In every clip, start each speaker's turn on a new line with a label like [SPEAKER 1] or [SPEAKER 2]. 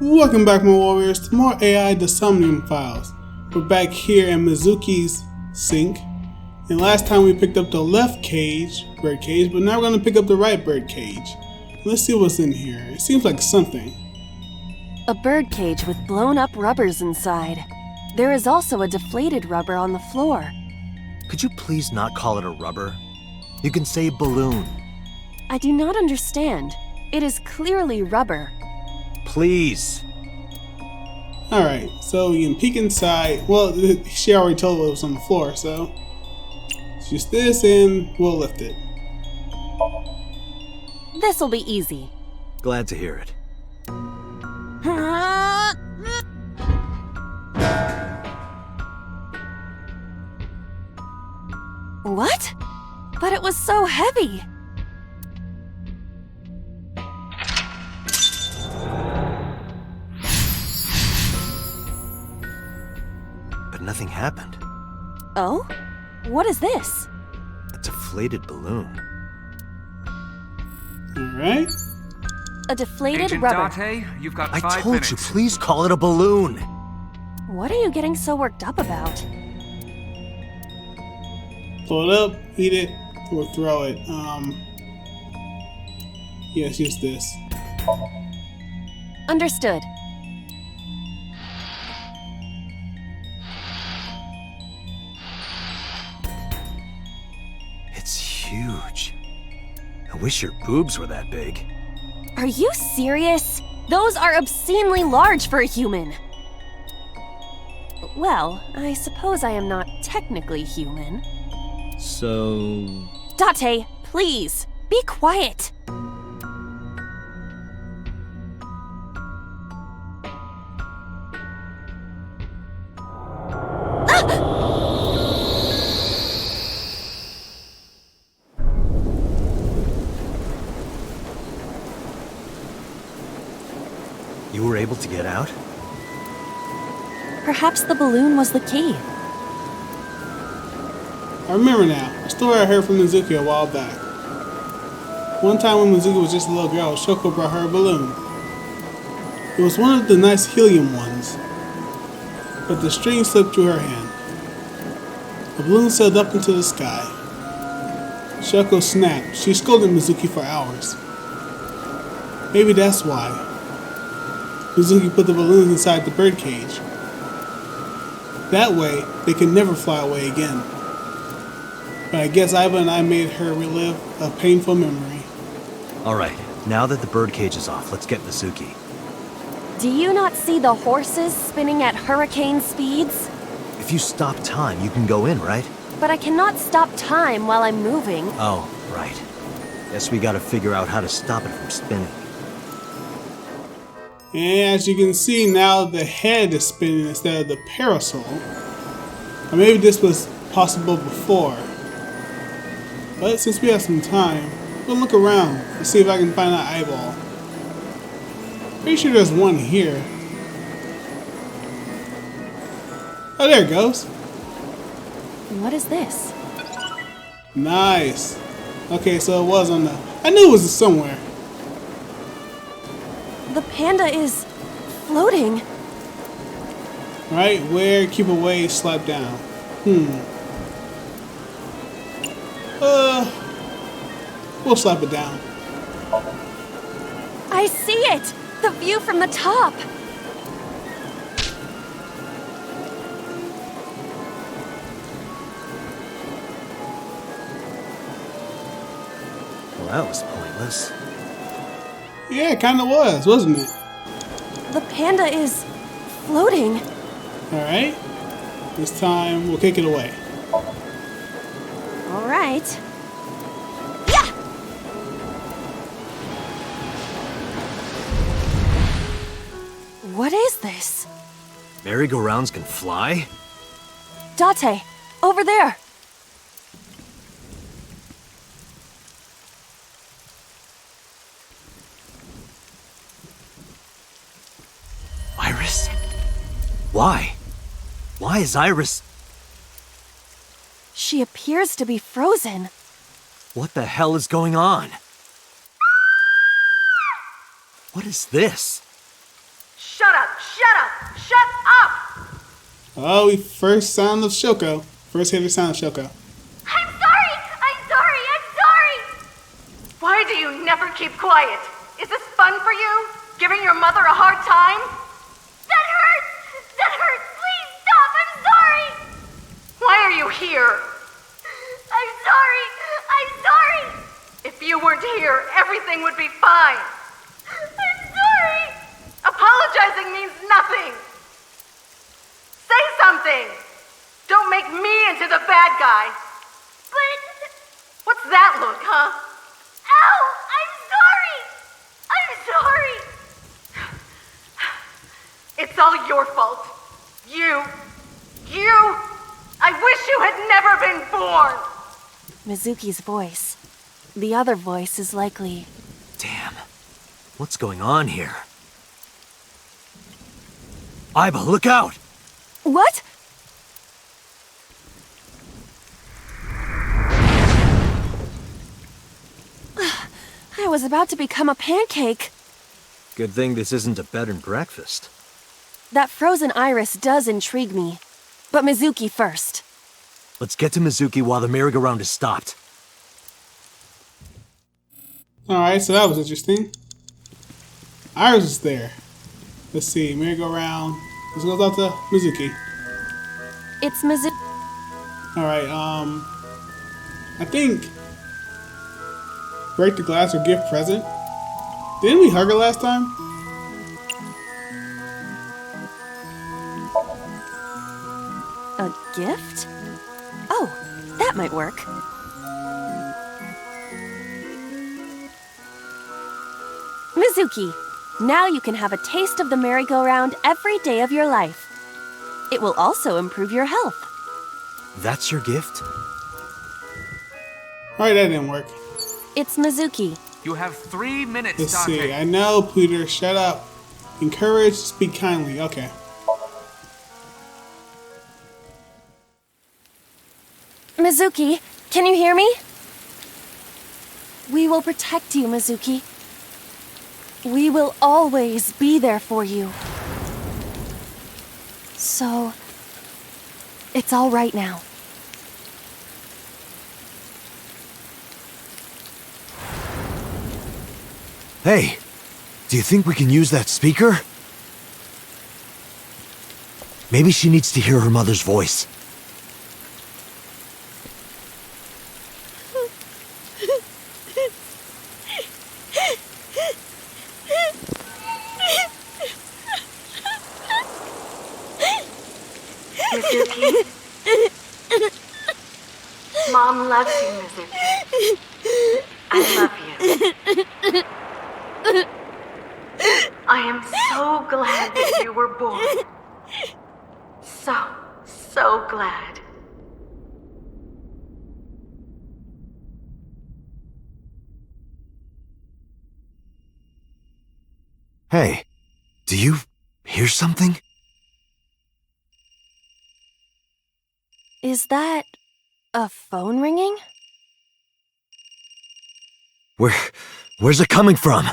[SPEAKER 1] Welcome back, my warriors, to more AI the Somnium files. We're back here in Mizuki's sink, and last time we picked up the left cage, bird cage, but now we're going to pick up the right bird cage. Let's see what's in here. It seems like something.
[SPEAKER 2] A bird cage with blown up rubbers inside. There is also a deflated rubber on the floor.
[SPEAKER 3] Could you please not call it a rubber? You can say balloon.
[SPEAKER 2] I do not understand. It is clearly rubber.
[SPEAKER 3] Please.
[SPEAKER 1] Alright, so you can peek inside. Well, she already told what was on the floor, so it's just this and we'll lift it.
[SPEAKER 2] This'll be easy.
[SPEAKER 3] Glad to hear it.
[SPEAKER 2] What? But it was so heavy.
[SPEAKER 3] But nothing happened.
[SPEAKER 2] Oh? What is this?
[SPEAKER 3] A deflated balloon.
[SPEAKER 1] Alright.
[SPEAKER 2] A deflated
[SPEAKER 4] Agent
[SPEAKER 2] rubber.
[SPEAKER 4] Date, you've got
[SPEAKER 3] I
[SPEAKER 4] 5
[SPEAKER 3] told
[SPEAKER 4] minutes.
[SPEAKER 3] you, please call it a balloon.
[SPEAKER 2] What are you getting so worked up about?
[SPEAKER 1] Blow it up, eat it, or throw it. Yeah, it's just this.
[SPEAKER 2] Understood.
[SPEAKER 3] It's huge. I wish your boobs were that big.
[SPEAKER 2] Are you serious? Those are obscenely large for a human. Well, I suppose I am not technically human.
[SPEAKER 3] So...
[SPEAKER 2] Date, please, be quiet.
[SPEAKER 3] You were able to get out?
[SPEAKER 2] Perhaps the balloon was the key.
[SPEAKER 1] I remember now, a story I heard from Mizuki a while back. One time when Mizuki was just a little girl, Shoko brought her a balloon. It was one of the nice helium ones, but the string slipped through her hand. The balloon sailed up into the sky. Shoko snapped. She scolded Mizuki for hours. Maybe that's why Mizuki put the balloons inside the birdcage. That way, they could never fly away again. But I guess Iva and I made her relive a painful memory.
[SPEAKER 3] Alright, now that the birdcage is off, let's get Mizuki.
[SPEAKER 2] Do you not see the horses spinning at hurricane speeds?
[SPEAKER 3] If you stop time, you can go in, right?
[SPEAKER 2] But I cannot stop time while I'm moving.
[SPEAKER 3] Oh, right. Guess we gotta figure out how to stop it from spinning.
[SPEAKER 1] And as you can see now, the head is spinning instead of the parasol. Or maybe this was possible before. But since we have some time, we'll look around and see if I can find that eyeball. Pretty sure there's one here. Oh, there it goes.
[SPEAKER 2] What is this?
[SPEAKER 1] Nice. Okay, so it was on the... I knew it was somewhere.
[SPEAKER 2] The panda is floating.
[SPEAKER 1] Right, where, keep away, slap down. We'll slap it down.
[SPEAKER 2] I see it! The view from the top!
[SPEAKER 3] Well, that was pointless.
[SPEAKER 1] Yeah, it kinda was, wasn't it?
[SPEAKER 2] The panda is floating.
[SPEAKER 1] Alright. This time, we'll kick it away.
[SPEAKER 2] All right. Yeah! What is this?
[SPEAKER 3] Merry-go-rounds can fly?
[SPEAKER 2] Date, over there.
[SPEAKER 3] Iris? Why? Why is Iris...
[SPEAKER 2] She appears to be frozen.
[SPEAKER 3] What the hell is going on? What is this?
[SPEAKER 4] Shut up! Shut up!
[SPEAKER 1] Oh, we first sound of Shoko. First hear the sound of Shoko.
[SPEAKER 4] I'm sorry! I'm sorry! I'm sorry! Why do you never keep quiet? Is this fun for you? Giving your mother a hard time? That hurts! That hurts! Please stop! I'm sorry! Why are you here? I'm sorry! I'm sorry! If you weren't here, everything would be fine. I'm sorry! Apologizing means nothing! Say something! Don't make me into the bad guy! But... What's that look, huh? Ow! I'm sorry! I'm sorry! It's all your fault. You... I wish you had never been born!
[SPEAKER 2] Mizuki's voice. The other voice is likely...
[SPEAKER 3] Damn. What's going on here? Aiba, look out!
[SPEAKER 2] What? I was about to become a pancake.
[SPEAKER 3] Good thing this isn't a bed and breakfast.
[SPEAKER 2] That frozen iris does intrigue me. But Mizuki first.
[SPEAKER 3] Let's get to Mizuki while the merry-go-round is stopped.
[SPEAKER 1] Alright, so that was interesting. Iris is there. Let's see, merry-go-round. Let's go talk to Mizuki.
[SPEAKER 2] It's Mizuki.
[SPEAKER 1] Alright, I think break the glass or give present. Didn't we hug her last time?
[SPEAKER 2] A gift? Oh, that might work. Mizuki, now you can have a taste of the merry-go-round every day of your life. It will also improve your health.
[SPEAKER 3] That's your gift?
[SPEAKER 1] Alright, that didn't work.
[SPEAKER 2] It's Mizuki.
[SPEAKER 5] You have 3 minutes,
[SPEAKER 1] Let's
[SPEAKER 5] Dante.
[SPEAKER 1] see. I know, Peter. Shut up. Encourage, speak kindly. Okay.
[SPEAKER 2] Mizuki, can you hear me? We will protect you, Mizuki. We will always be there for you. So, it's all right now.
[SPEAKER 3] Hey, do you think we can use that speaker? Maybe she needs to hear her mother's voice.
[SPEAKER 4] Mizuki. Mom loves you, Mizuki. I love you. I am so glad that you were born. So glad.
[SPEAKER 3] Hey, do you hear something?
[SPEAKER 2] Is that a phone ringing?
[SPEAKER 3] Where's it coming from?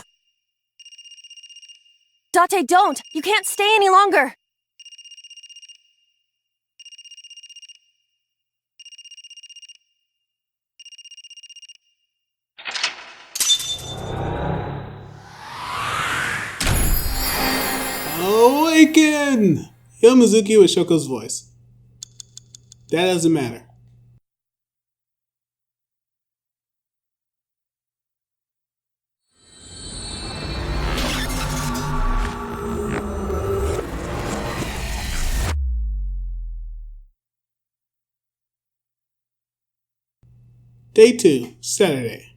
[SPEAKER 2] Date, don't! You can't stay any longer!
[SPEAKER 1] Awaken! Heal Mizuki with Shoko's voice. That doesn't matter. Day 2, Saturday.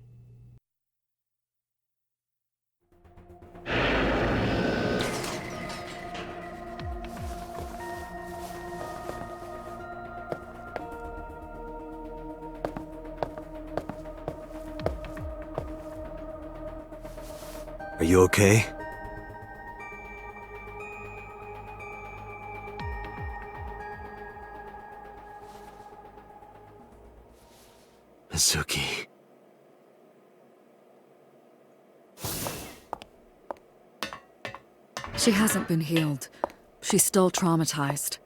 [SPEAKER 3] Are you okay? Mizuki.
[SPEAKER 5] She hasn't been healed. She's still traumatized.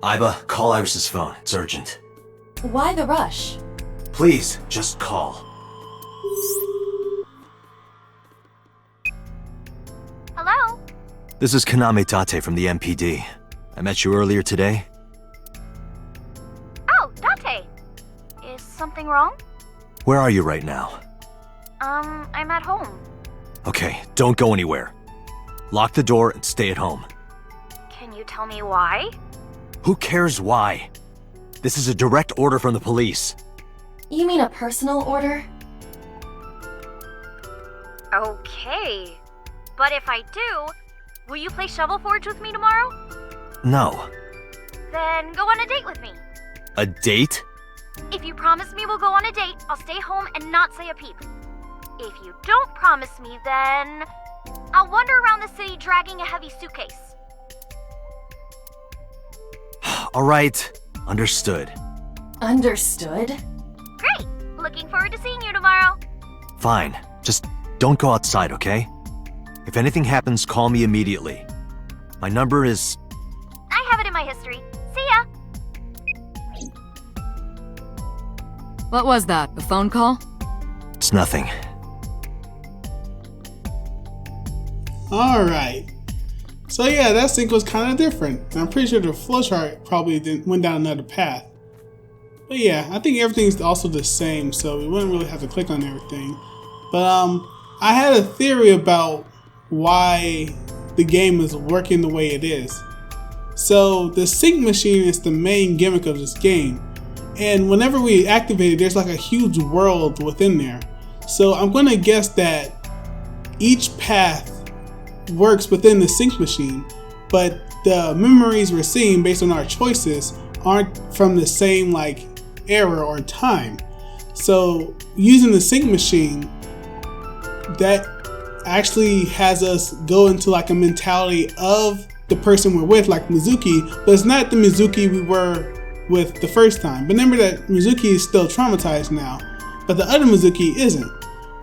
[SPEAKER 3] Iba, call Iris's phone. It's urgent.
[SPEAKER 2] Why the rush?
[SPEAKER 3] Please, just call.
[SPEAKER 4] Hello?
[SPEAKER 3] This is Kaname Tate from the MPD. I met you earlier today.
[SPEAKER 4] Oh, Date. Is something wrong?
[SPEAKER 3] Where are you right now?
[SPEAKER 4] I'm at home.
[SPEAKER 3] Okay, don't go anywhere. Lock the door and stay at home.
[SPEAKER 4] Can you tell me why?
[SPEAKER 3] Who cares why? This is a direct order from the police.
[SPEAKER 2] You mean a personal order?
[SPEAKER 4] Okay. But if I do, will you play Shovel Forge with me tomorrow?
[SPEAKER 3] No.
[SPEAKER 4] Then go on a date with me.
[SPEAKER 3] A date?
[SPEAKER 4] If you promise me we'll go on a date, I'll stay home and not say a peep. If you don't promise me, then I'll wander around the city dragging a heavy suitcase.
[SPEAKER 3] Alright, understood.
[SPEAKER 2] Understood?
[SPEAKER 4] Great! Looking forward to seeing you tomorrow.
[SPEAKER 3] Fine, just don't go outside, okay? If anything happens, call me immediately. My number is...
[SPEAKER 4] I have it in my history. See ya!
[SPEAKER 5] What was that, a phone call?
[SPEAKER 3] It's nothing.
[SPEAKER 1] Alright. So yeah, that sync was kind of different. I'm pretty sure the flowchart probably went down another path. But yeah, I think everything's also the same, so we wouldn't really have to click on everything. But I had a theory about why the game is working the way it is. So the sync machine is the main gimmick of this game. And whenever we activate it, there's like a huge world within there. So I'm going to guess that each path works within the sync machine, but the memories we're seeing based on our choices aren't from the same like era or time. So using the sync machine, that actually has us go into like a mentality of the person we're with, like Mizuki, but it's not the Mizuki we were with the first time. But remember that Mizuki is still traumatized now, but the other Mizuki isn't,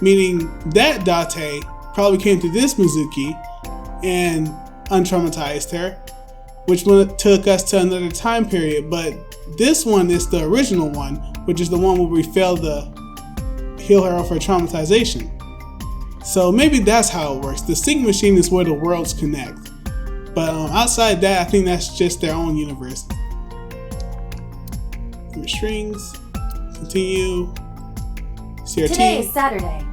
[SPEAKER 1] meaning that Date probably came to this Mizuki and untraumatized her, which took us to another time period. But this one is the original one, which is the one where we failed to heal her of her traumatization. So maybe that's how it works. The sync machine is where the worlds connect, but outside that, I think that's just their own universe. Strings, continue. CRT.
[SPEAKER 2] Today is Saturday.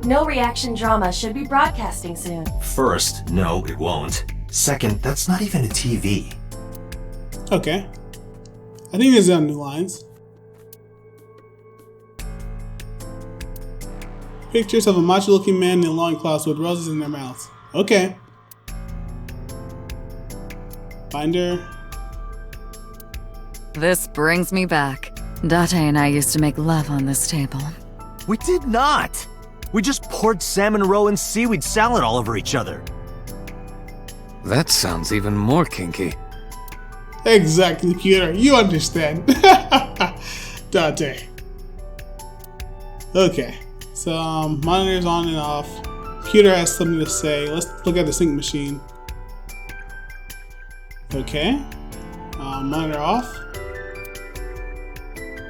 [SPEAKER 2] No reaction drama should be broadcasting soon.
[SPEAKER 3] First, no, it won't. Second, that's not even a TV.
[SPEAKER 1] Okay. I think there's new lines. Pictures of a macho-looking man in loincloths with roses in their mouths. Okay. Binder.
[SPEAKER 5] This brings me back. Date and I used to make love on this table.
[SPEAKER 3] We did not! We just poured salmon roe and seaweed salad all over each other.
[SPEAKER 6] That sounds even more kinky.
[SPEAKER 1] Exactly, Peter. You understand. Date. Okay. So, monitor's on and off. Peter has something to say. Let's look at the sync machine. Okay. Monitor off.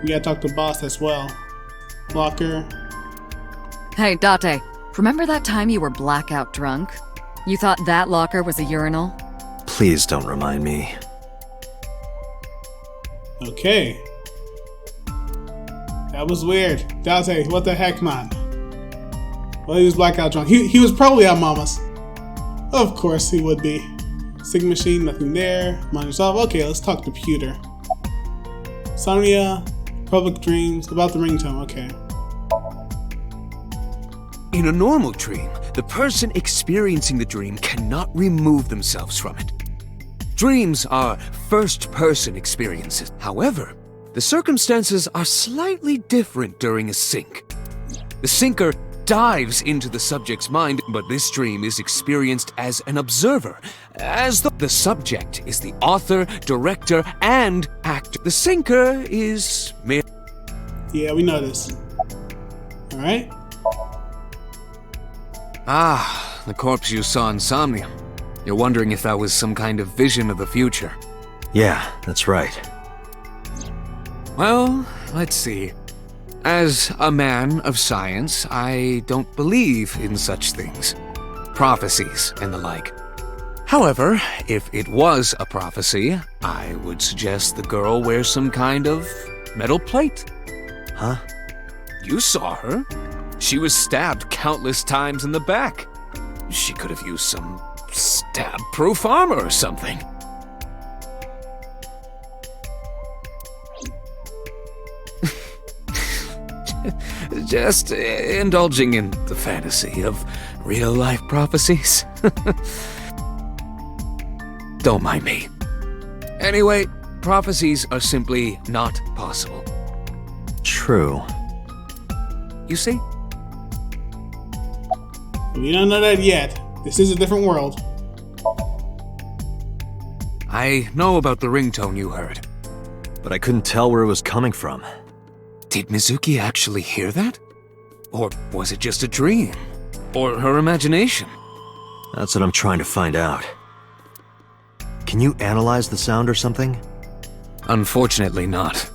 [SPEAKER 1] We gotta talk to boss as well. Locker.
[SPEAKER 5] Hey, Date, remember that time you were blackout drunk? You thought that locker was a urinal?
[SPEAKER 3] Please don't remind me.
[SPEAKER 1] Okay. That was weird. Date, what the heck, man? Well, he was blackout drunk. He was probably at Mama's. Of course he would be. Sync machine, nothing there. Monitor's off. Okay, let's talk to Pewter. Somnia, public dreams, about the ringtone. Okay.
[SPEAKER 6] In a normal dream, the person experiencing the dream cannot remove themselves from it. Dreams are first-person experiences. However, the circumstances are slightly different during a sync. The syncer dives into the subject's mind, but this dream is experienced as an observer, as though the subject is the author, director, and actor. The sinker is mere.
[SPEAKER 1] Yeah, we know this. Alright?
[SPEAKER 6] Ah, the corpse you saw in Somnium. You're wondering if that was some kind of vision of the future.
[SPEAKER 3] Yeah, that's right.
[SPEAKER 6] Well, let's see. As a man of science, I don't believe in such things. Prophecies and the like. However, if it was a prophecy, I would suggest the girl wear some kind of metal plate.
[SPEAKER 3] Huh?
[SPEAKER 6] You saw her. She was stabbed countless times in the back. She could have used some stab-proof armor or something. Just indulging in the fantasy of real-life prophecies. Don't mind me. Anyway, prophecies are simply not possible.
[SPEAKER 3] True.
[SPEAKER 6] You see?
[SPEAKER 1] We don't know that yet. This is a different world.
[SPEAKER 6] I know about the ringtone you heard.
[SPEAKER 3] But I couldn't tell where it was coming from.
[SPEAKER 6] Did Mizuki actually hear that? Or was it just a dream? Or her imagination?
[SPEAKER 3] That's what I'm trying to find out. Can you analyze the sound or something?
[SPEAKER 6] Unfortunately not.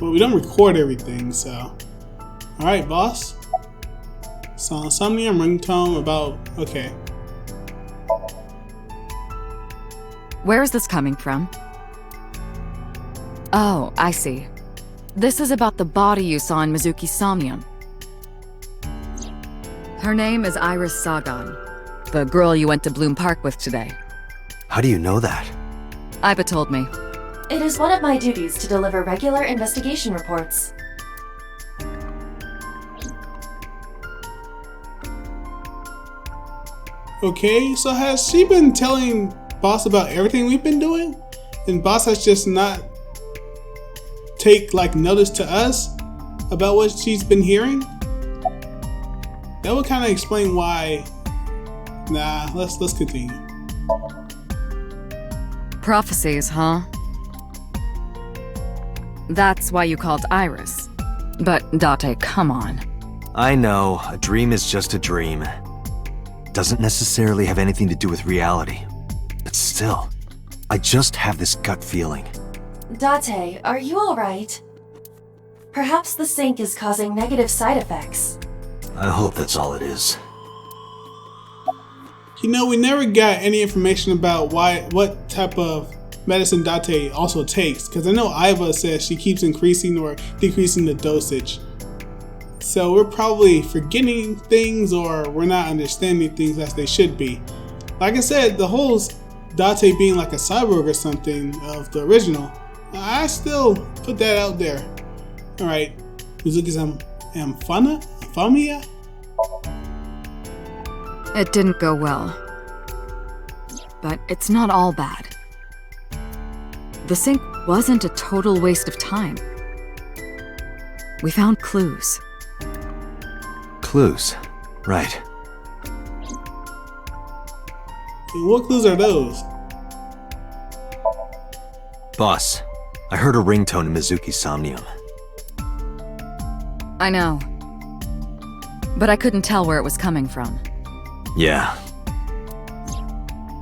[SPEAKER 1] Well, we don't record everything, so. Alright, boss. Somnium ringtone about. Okay.
[SPEAKER 5] Where is this coming from? Oh, I see. This is about the body you saw in Mizuki's Somnium. Her name is Iris Sagan, the girl you went to Bloom Park with today.
[SPEAKER 3] How do you know that?
[SPEAKER 5] Iba told me.
[SPEAKER 2] It is one of my duties to deliver regular investigation reports.
[SPEAKER 1] Okay, so has she been telling Boss about everything we've been doing? And Boss has just not take notice to us about what she's been hearing? That would kind of explain why. Nah, let's continue.
[SPEAKER 5] Prophecies, huh? That's why you called Iris. But Date, come on.
[SPEAKER 3] I know, a dream is just a dream. Doesn't necessarily have anything to do with reality. But still, I just have this gut feeling.
[SPEAKER 2] Date, are you alright? Perhaps the sync is causing negative side effects.
[SPEAKER 3] I hope that's all it is.
[SPEAKER 1] You know, we never got any information about what type of medicine Date also takes, because I know Iva says she keeps increasing or decreasing the dosage. So we're probably forgetting things or we're not understanding things as they should be. Like I said, the whole Date being like a cyborg or something of the original, I still put that out there. Alright, Mizuki's Famia?
[SPEAKER 5] It didn't go well. But it's not all bad. The sync wasn't a total waste of time. We found clues.
[SPEAKER 3] Clues. Right.
[SPEAKER 1] And what clues are those?
[SPEAKER 3] Boss, I heard a ringtone in Mizuki's Somnium.
[SPEAKER 5] I know. But I couldn't tell where it was coming from.
[SPEAKER 3] Yeah.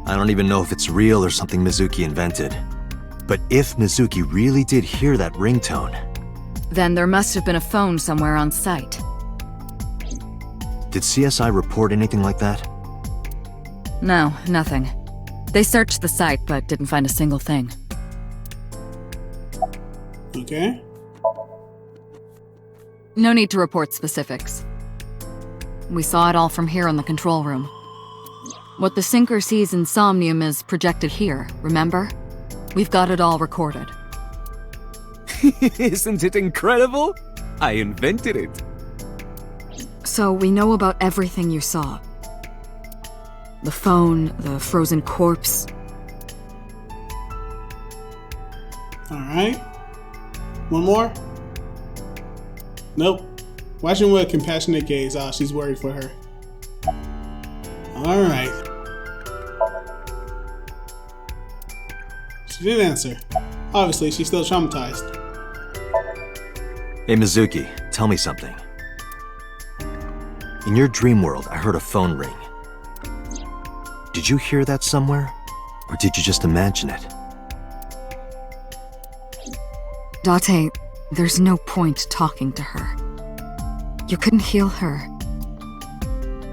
[SPEAKER 3] I don't even know if it's real or something Mizuki invented. But if Mizuki really did hear that ringtone...
[SPEAKER 5] Then there must have been a phone somewhere on site.
[SPEAKER 3] Did CSI report anything like that?
[SPEAKER 5] No, nothing. They searched the site, but didn't find a single thing.
[SPEAKER 1] Okay.
[SPEAKER 5] No need to report specifics. We saw it all from here in the control room. What the sinker sees in Somnium is projected here, remember? We've got it all recorded.
[SPEAKER 6] Isn't it incredible? I invented it.
[SPEAKER 5] So we know about everything you saw. The phone, the frozen corpse.
[SPEAKER 1] Alright. One more? Nope. Watching with a compassionate gaze. Oh, she's worried for her. Alright. She didn't answer. Obviously, she's still traumatized.
[SPEAKER 3] Hey Mizuki, tell me something. In your dream world, I heard a phone ring. Did you hear that somewhere? Or did you just imagine it?
[SPEAKER 5] Date, there's no point talking to her. You couldn't heal her.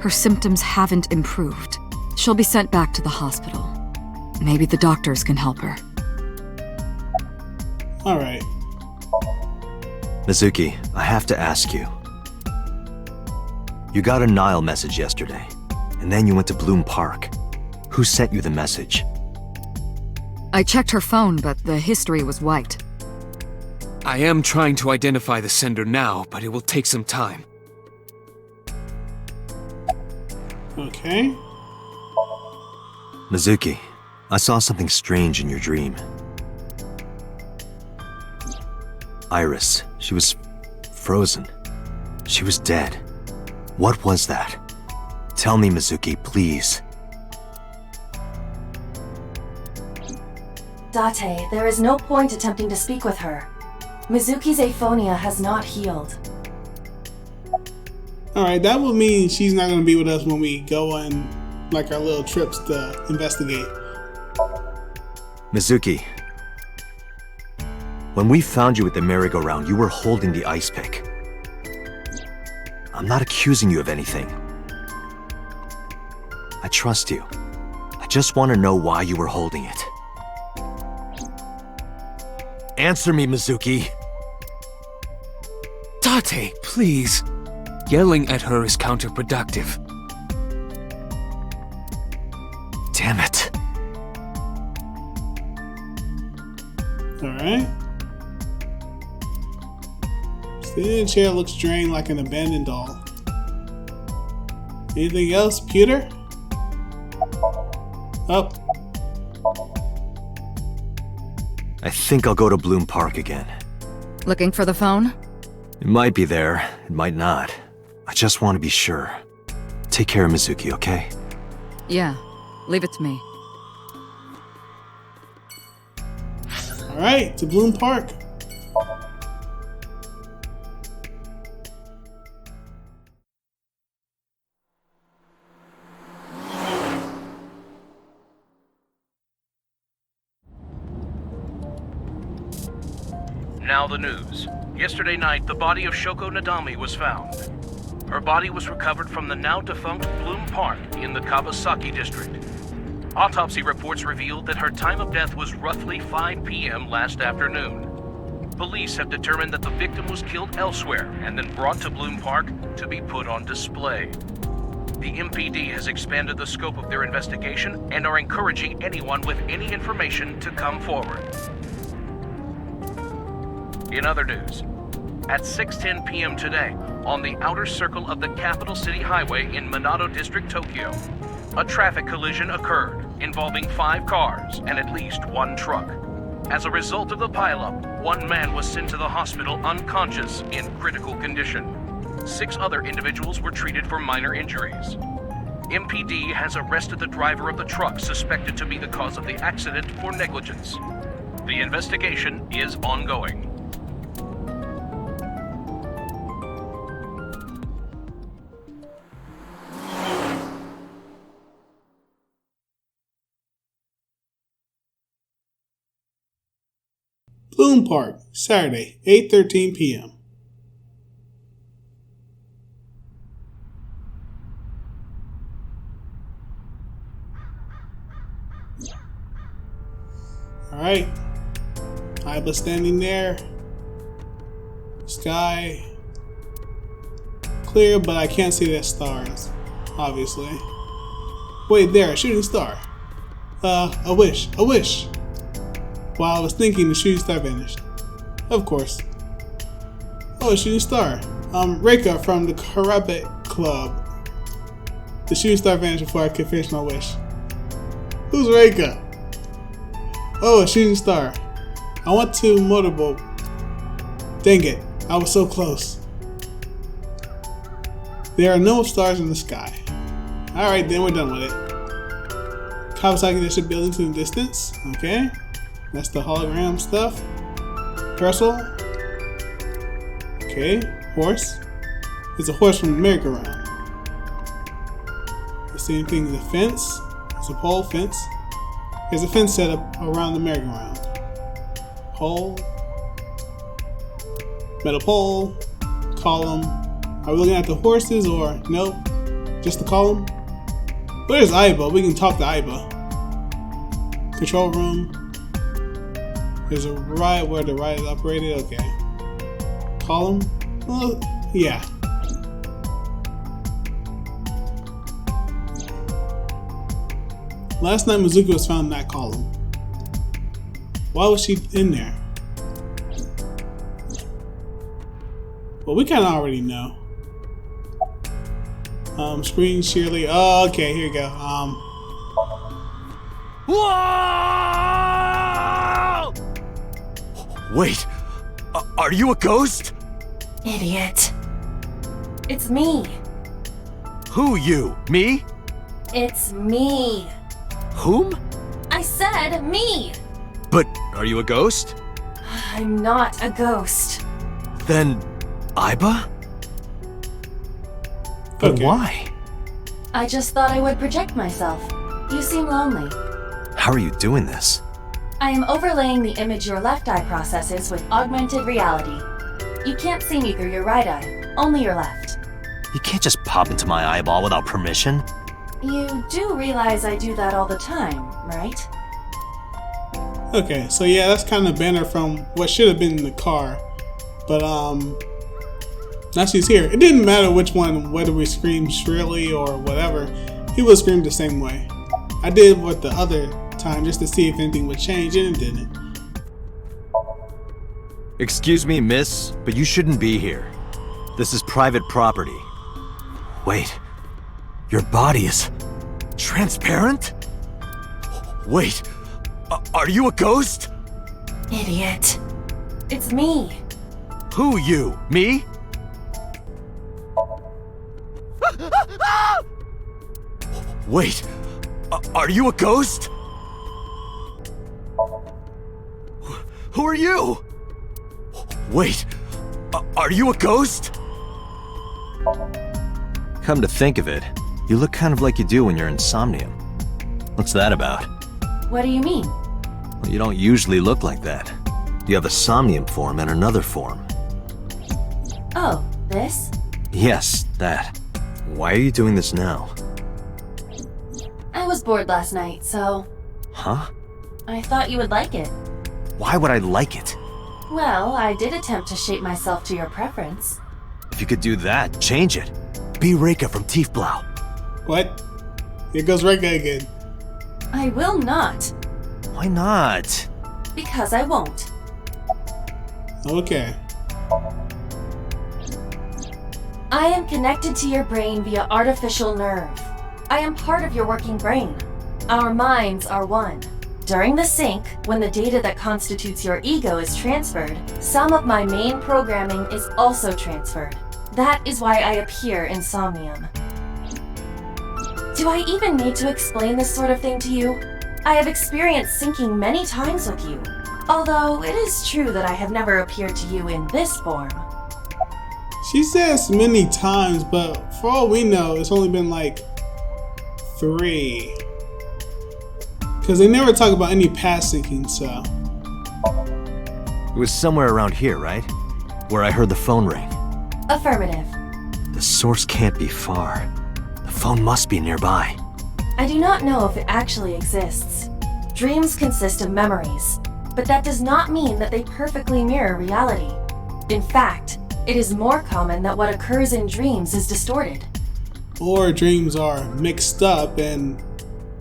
[SPEAKER 5] Her symptoms haven't improved. She'll be sent back to the hospital. Maybe the doctors can help her.
[SPEAKER 1] Alright.
[SPEAKER 3] Mizuki, I have to ask you. You got a Nile message yesterday, and then you went to Bloom Park. Who sent you the message?
[SPEAKER 5] I checked her phone, but the history was wiped.
[SPEAKER 6] I am trying to identify the sender now, but it will take some time.
[SPEAKER 1] Okay.
[SPEAKER 3] Mizuki, I saw something strange in your dream. Iris, she was frozen. She was dead. What was that? Tell me, Mizuki, please.
[SPEAKER 2] Date, there is no point attempting to speak with her. Mizuki's aphonia has not healed.
[SPEAKER 1] Alright, that would mean she's not going to be with us when we go on like our little trips to investigate.
[SPEAKER 3] Mizuki, when we found you at the merry-go-round, you were holding the ice pick. I'm not accusing you of anything. I trust you. I just want to know why you were holding it. Answer me, Mizuki.
[SPEAKER 6] Date, please. Yelling at her is counterproductive.
[SPEAKER 3] Damn it.
[SPEAKER 1] Alright. Sitting in the chair looks drained like an abandoned doll. Anything else, Pewter? Oh.
[SPEAKER 3] I think I'll go to Bloom Park again.
[SPEAKER 5] Looking for the phone?
[SPEAKER 3] It might be there, it might not. I just want to be sure. Take care of Mizuki, okay?
[SPEAKER 5] Yeah, leave it to me.
[SPEAKER 1] Alright, to Bloom Park.
[SPEAKER 7] Now the news. Yesterday night, the body of Shoko Nadami was found. Her body was recovered from the now-defunct Bloom Park in the Kawasaki district. Autopsy reports revealed that her time of death was roughly 5 p.m. last afternoon. Police have determined that the victim was killed elsewhere and then brought to Bloom Park to be put on display. The MPD has expanded the scope of their investigation and are encouraging anyone with any information to come forward. In other news, at 6:10 p.m. today, on the outer circle of the Capital City Highway in Minato District, Tokyo, a traffic collision occurred involving 5 cars and at least 1 truck. As a result of the pileup, 1 man was sent to the hospital unconscious in critical condition. 6 other individuals were treated for minor injuries. MPD has arrested the driver of the truck suspected to be the cause of the accident for negligence. The investigation is ongoing.
[SPEAKER 1] Bloom Park, Saturday, 8:13 p.m. Alright. Iba standing there. Sky. Clear, but I can't see the stars. Obviously. Wait, there, a shooting star. A wish. While I was thinking, the shooting star vanished. Of course. Oh, a shooting star. Reika from the Karate Club. The shooting star vanished before I could finish my wish. Who's Reika? Oh, a shooting star. I want to motorboat. Dang it, I was so close. There are no stars in the sky. Alright, then we're done with it. Kawasaki District buildings in the distance. Okay. That's the hologram stuff. Trestle. Okay. Horse. It's a horse from the merry-go-round. The same thing as a fence. It's a pole fence. There's a fence set up around the merry-go-round. Pole. Metal pole. Column. Are we looking at the horses or no? Just the column? Where's Aiba? We can talk to Aiba. Control room. There's a ride where the ride is operated. Okay. Column? Well, yeah. Last night Mizuki was found in that column. Why was she in there? Well, we kind of already know. Screen Shirley. Oh, okay, here we go.
[SPEAKER 3] Whoa! Wait, are you a ghost?
[SPEAKER 2] Idiot. It's me.
[SPEAKER 3] Who you? Me?
[SPEAKER 2] It's me.
[SPEAKER 3] Whom?
[SPEAKER 2] I said me.
[SPEAKER 3] But are you a ghost?
[SPEAKER 2] I'm not a ghost.
[SPEAKER 3] Then, Aiba? But
[SPEAKER 1] Okay.
[SPEAKER 3] why?
[SPEAKER 2] I just thought I would project myself. You seem lonely.
[SPEAKER 3] How are you doing this?
[SPEAKER 2] I am overlaying the image your left eye processes with augmented reality. You can't see me through your right eye, only your left.
[SPEAKER 3] You can't just pop into my eyeball without permission.
[SPEAKER 2] You do realize I do that all the time, right?
[SPEAKER 1] Okay, so yeah, that's kind of banner from what should have been in the car. But now she's here. It didn't matter which one, whether we screamed shrilly or whatever, he would scream the same way. I did what the other time just to see if anything would change, and it didn't.
[SPEAKER 3] Excuse me, miss, but you shouldn't be here. This is private property. Wait, your body is transparent? Wait, are you a ghost?
[SPEAKER 2] Idiot. It's me.
[SPEAKER 3] Who you? Me? Wait, are you a ghost? Who are you? Wait, are you a ghost? Come to think of it, you look kind of like you do when you're in Somnium. What's that about?
[SPEAKER 2] What do you mean?
[SPEAKER 3] Well, you don't usually look like that. You have a Somnium form and another form.
[SPEAKER 2] Oh, this?
[SPEAKER 3] Yes, that. Why are you doing this now?
[SPEAKER 2] I was bored last night, so
[SPEAKER 3] Huh?
[SPEAKER 2] I thought you would like it.
[SPEAKER 3] Why would I like it?
[SPEAKER 2] Well, I did attempt to shape myself to your preference.
[SPEAKER 3] If you could do that, change it. Be Reika from Tiefblau.
[SPEAKER 1] What? Here goes Reika again.
[SPEAKER 2] I will not,
[SPEAKER 3] Why not?
[SPEAKER 2] because I won't.
[SPEAKER 1] Okay.
[SPEAKER 2] I am connected to your brain via artificial nerve. I am part of your working brain. Our minds are one. During the sync, when the data that constitutes your ego is transferred, some of my main programming is also transferred. That is why I appear in Somnium. Do I even need to explain this sort of thing to you? I have experienced syncing many times with you, although it is true that I have never appeared to you in this form.
[SPEAKER 1] She says many times, but for all we know, it's only been like 3. Because they never talk about any past syncing, so.
[SPEAKER 3] It was somewhere around here, right? Where I heard the phone ring.
[SPEAKER 2] Affirmative.
[SPEAKER 3] The source can't be far. The phone must be nearby.
[SPEAKER 2] I do not know if it actually exists. Dreams consist of memories, but that does not mean that they perfectly mirror reality. In fact, it is more common that what occurs in dreams is distorted.
[SPEAKER 1] Or dreams are mixed up and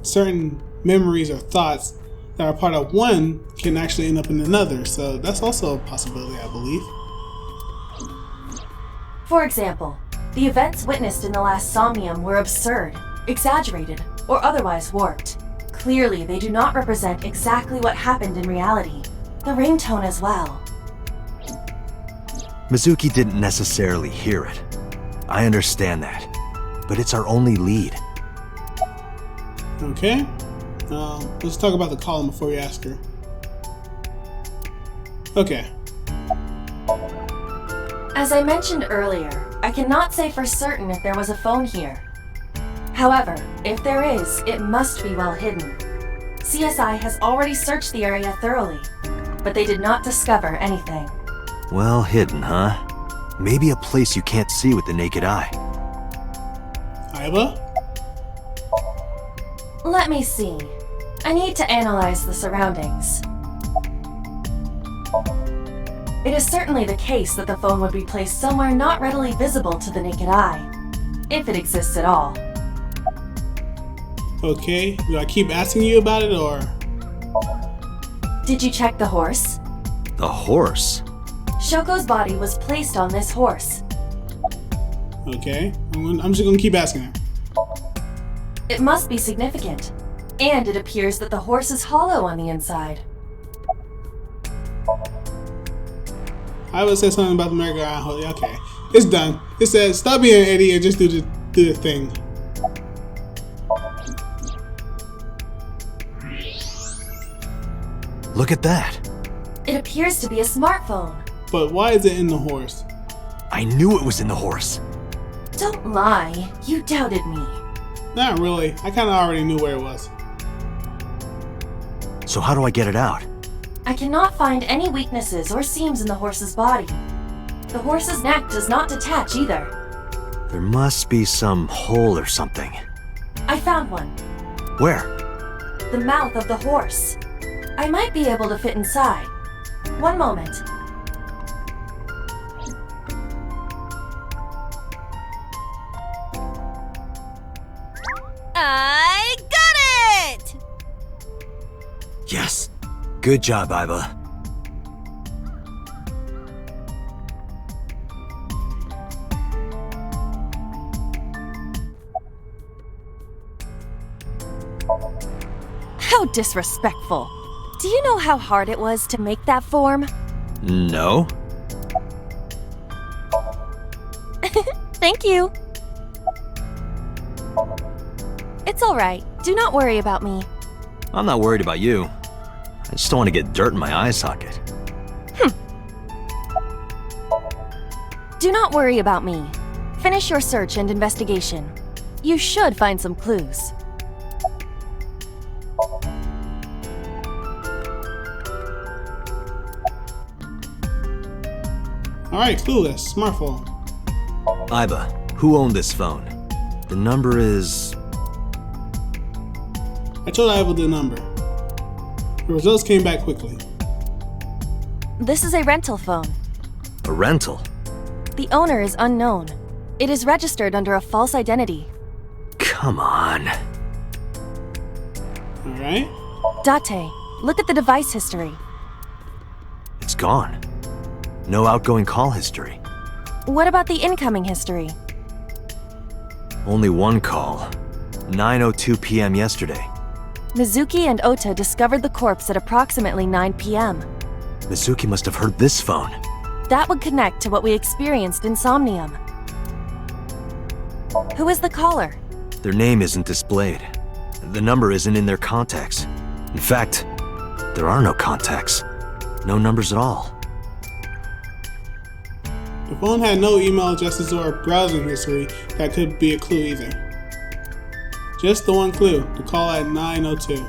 [SPEAKER 1] certain memories or thoughts that are part of one can actually end up in another. So that's also a possibility, I believe.
[SPEAKER 2] For example, the events witnessed in the last Somnium were absurd, exaggerated, or otherwise warped. Clearly, they do not represent exactly what happened in reality. The ringtone as well.
[SPEAKER 3] Mizuki didn't necessarily hear it. I understand that. But it's our only lead.
[SPEAKER 1] Okay. Let's talk about the column before we ask her. Okay.
[SPEAKER 2] As I mentioned earlier, I cannot say for certain if there was a phone here. However, if there is, it must be well hidden. CSI has already searched the area thoroughly, but they did not discover anything.
[SPEAKER 3] Well hidden, huh? Maybe a place you can't see with the naked eye.
[SPEAKER 1] Aiba?
[SPEAKER 2] Let me see. I need to analyze the surroundings. It is certainly the case that the phone would be placed somewhere not readily visible to the naked eye, if it exists at all.
[SPEAKER 1] Okay. Do I keep asking you about it, or?
[SPEAKER 2] Did you check the horse?
[SPEAKER 3] The horse?
[SPEAKER 2] Shoko's body was placed on this horse.
[SPEAKER 1] Okay. I'm just gonna keep asking her.
[SPEAKER 2] It must be significant. And it appears that the horse is hollow on the inside.
[SPEAKER 1] I would say something about the American Eye. Okay. It's done. It says, stop being an idiot and just do the thing.
[SPEAKER 3] Look at that.
[SPEAKER 2] It appears to be a smartphone.
[SPEAKER 1] But why is it in the horse?
[SPEAKER 3] I knew it was in the horse.
[SPEAKER 2] Don't lie. You doubted me.
[SPEAKER 1] Not really. I kind of already knew where it was.
[SPEAKER 3] So how do I get it out?
[SPEAKER 2] I cannot find any weaknesses or seams in the horse's body. The horse's neck does not detach either.
[SPEAKER 3] There must be some hole or something.
[SPEAKER 2] I found one.
[SPEAKER 3] Where?
[SPEAKER 2] The mouth of the horse. I might be able to fit inside. One moment.
[SPEAKER 8] I got it!
[SPEAKER 3] Yes. Good job, Aiba.
[SPEAKER 8] How disrespectful. Do you know how hard it was to make that form?
[SPEAKER 3] No.
[SPEAKER 8] Thank you. It's all right. Do not worry about me.
[SPEAKER 3] I'm not worried about you. I just don't want to get dirt in my eye socket.
[SPEAKER 8] Do not worry about me. Finish your search and investigation. You should find some clues.
[SPEAKER 1] Alright, clueless. Smartphone.
[SPEAKER 3] Aiba, who owned this phone? The number is...
[SPEAKER 1] I told Aiba the number. The results came back quickly.
[SPEAKER 8] This is a rental phone.
[SPEAKER 3] a rental.
[SPEAKER 8] The owner is unknown. It is registered under a false identity.
[SPEAKER 3] Come on.
[SPEAKER 1] Alright.
[SPEAKER 8] Date, look at the device history.
[SPEAKER 3] It's gone. No outgoing call history.
[SPEAKER 8] What about the incoming history?
[SPEAKER 3] Only one call. 9:02 p.m. yesterday.
[SPEAKER 8] Mizuki and Ota discovered the corpse at approximately 9 p.m.
[SPEAKER 3] Mizuki must have heard this phone.
[SPEAKER 8] That would connect to what we experienced in Somnium. Who is the caller?
[SPEAKER 3] Their name isn't displayed. The number isn't in their contacts. In fact, there are no contacts. No numbers at all.
[SPEAKER 1] The phone had no email addresses or browsing history that could be a clue either. Just the one clue, the call at 9:02.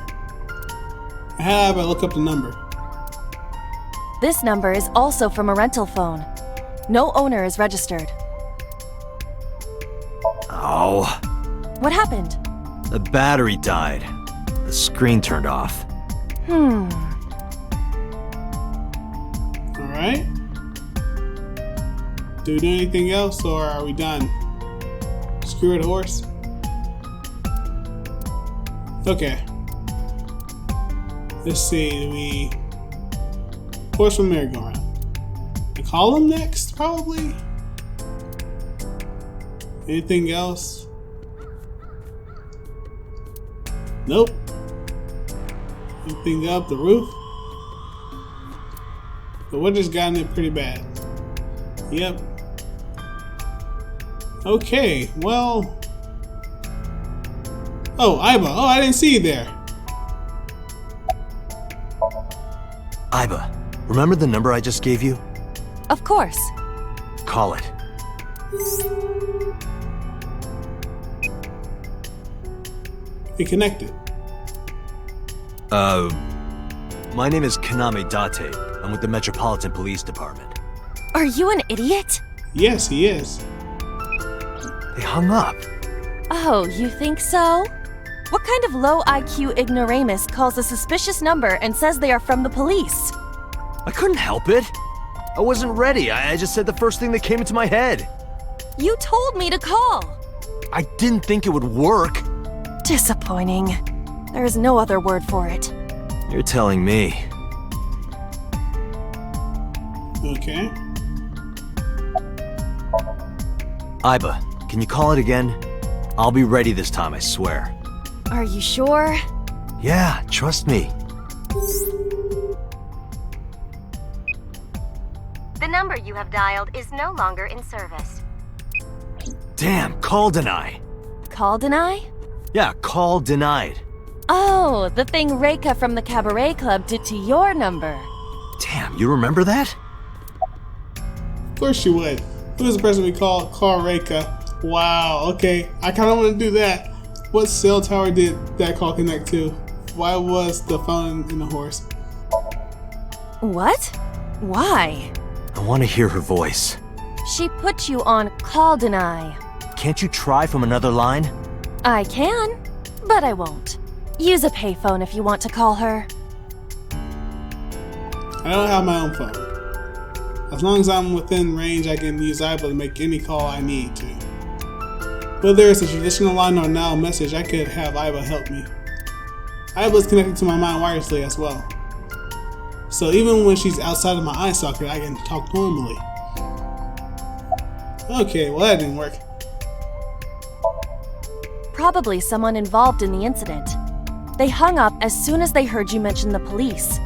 [SPEAKER 1] I had to look up the number.
[SPEAKER 8] This number is also from a rental phone. No owner is registered.
[SPEAKER 3] Oh,
[SPEAKER 8] What happened?
[SPEAKER 3] the battery died. The screen turned off.
[SPEAKER 1] Alright. Do we do anything else or are we done? Screw it, horse. Okay. Let's see, horse from merry-go-round. I call him next, probably? Anything else? Nope. Anything up the roof? The weather's gotten it pretty bad. Yep. Okay, well... Oh, Iba. Oh, I didn't see you there.
[SPEAKER 3] Iba, remember the number I just gave you?
[SPEAKER 8] Of course.
[SPEAKER 3] Call it.
[SPEAKER 1] It connected.
[SPEAKER 3] My name is Kaname Date. I'm with the Metropolitan Police Department.
[SPEAKER 8] Are you an idiot?
[SPEAKER 1] Yes, he is.
[SPEAKER 3] They hung up.
[SPEAKER 8] Oh, you think so? What kind of low IQ ignoramus calls a suspicious number and says they are from the police?
[SPEAKER 3] I couldn't help it. I wasn't ready. I just said the first thing that came into my head.
[SPEAKER 8] You told me to call.
[SPEAKER 3] I didn't think it would work.
[SPEAKER 8] Disappointing. There is no other word for it.
[SPEAKER 3] You're telling me.
[SPEAKER 1] Okay.
[SPEAKER 3] Iba, can you call it again? I'll be ready this time, I swear.
[SPEAKER 8] Are you sure?
[SPEAKER 3] Yeah, trust me.
[SPEAKER 9] The number you have dialed is no longer in service.
[SPEAKER 3] Damn, call deny.
[SPEAKER 8] Call deny?
[SPEAKER 3] Yeah, call denied.
[SPEAKER 8] Oh, the thing Reika from the Cabaret Club did to your number.
[SPEAKER 3] Damn, you remember that?
[SPEAKER 1] Of course you would. Who is the person we call Reika? Wow, okay. I kind of want to do that. What cell tower did that call connect to? Why was the phone in the horse?
[SPEAKER 8] What? Why?
[SPEAKER 3] I want to hear her voice.
[SPEAKER 8] She put you on call deny.
[SPEAKER 3] Can't you try from another line?
[SPEAKER 8] I can, but I won't. Use a payphone if you want to call her.
[SPEAKER 1] I don't have my own phone. As long as I'm within range, I can use Iba to make any call I need to. Whether it's a traditional line or now a message, I could have Iba help me. Iba is connected to my mind wirelessly as well. So even when she's outside of my eye socket, I can talk normally. Okay, well that didn't work.
[SPEAKER 8] Probably someone involved in the incident. They hung up as soon as they heard you mention the police,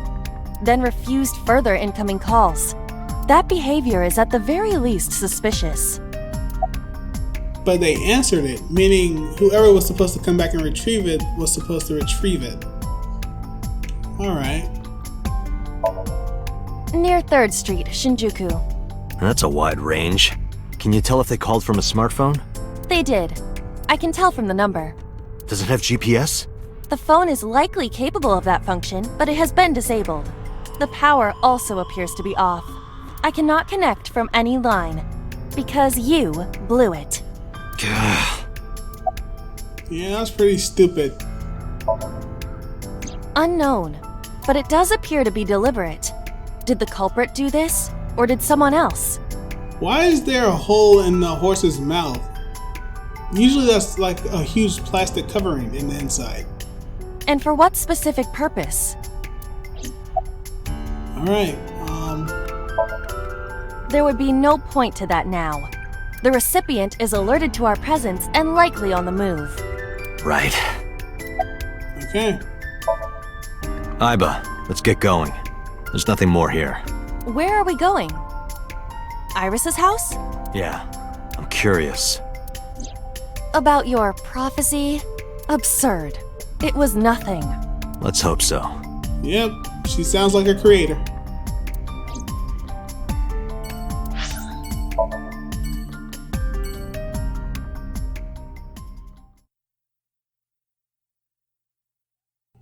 [SPEAKER 8] then refused further incoming calls. That behavior is at the very least suspicious.
[SPEAKER 1] But they answered it, meaning whoever was supposed to come back and retrieve it was supposed to retrieve it. Alright.
[SPEAKER 8] Near 3rd Street, Shinjuku.
[SPEAKER 3] That's a wide range. Can you tell if they called from a smartphone?
[SPEAKER 8] They did. I can tell from the number.
[SPEAKER 3] Does it have GPS?
[SPEAKER 8] The phone is likely capable of that function, but it has been disabled. The power also appears to be off. I cannot connect from any line, because you blew it.
[SPEAKER 1] Yeah, that's pretty stupid.
[SPEAKER 8] Unknown, but it does appear to be deliberate. Did the culprit do this, or did someone else?
[SPEAKER 1] Why is there a hole in the horse's mouth? Usually that's like a huge plastic covering in the inside.
[SPEAKER 8] And for what specific purpose?
[SPEAKER 1] Alright,
[SPEAKER 8] There would be no point to that now. The recipient is alerted to our presence and likely on the move.
[SPEAKER 3] Right.
[SPEAKER 1] okay.
[SPEAKER 3] Iba, let's get going. There's nothing more here.
[SPEAKER 8] Where are we going? Iris's house?
[SPEAKER 3] Yeah, I'm curious.
[SPEAKER 8] About your prophecy? Absurd. It was nothing.
[SPEAKER 3] Let's hope so.
[SPEAKER 1] Yep, she sounds like a creator.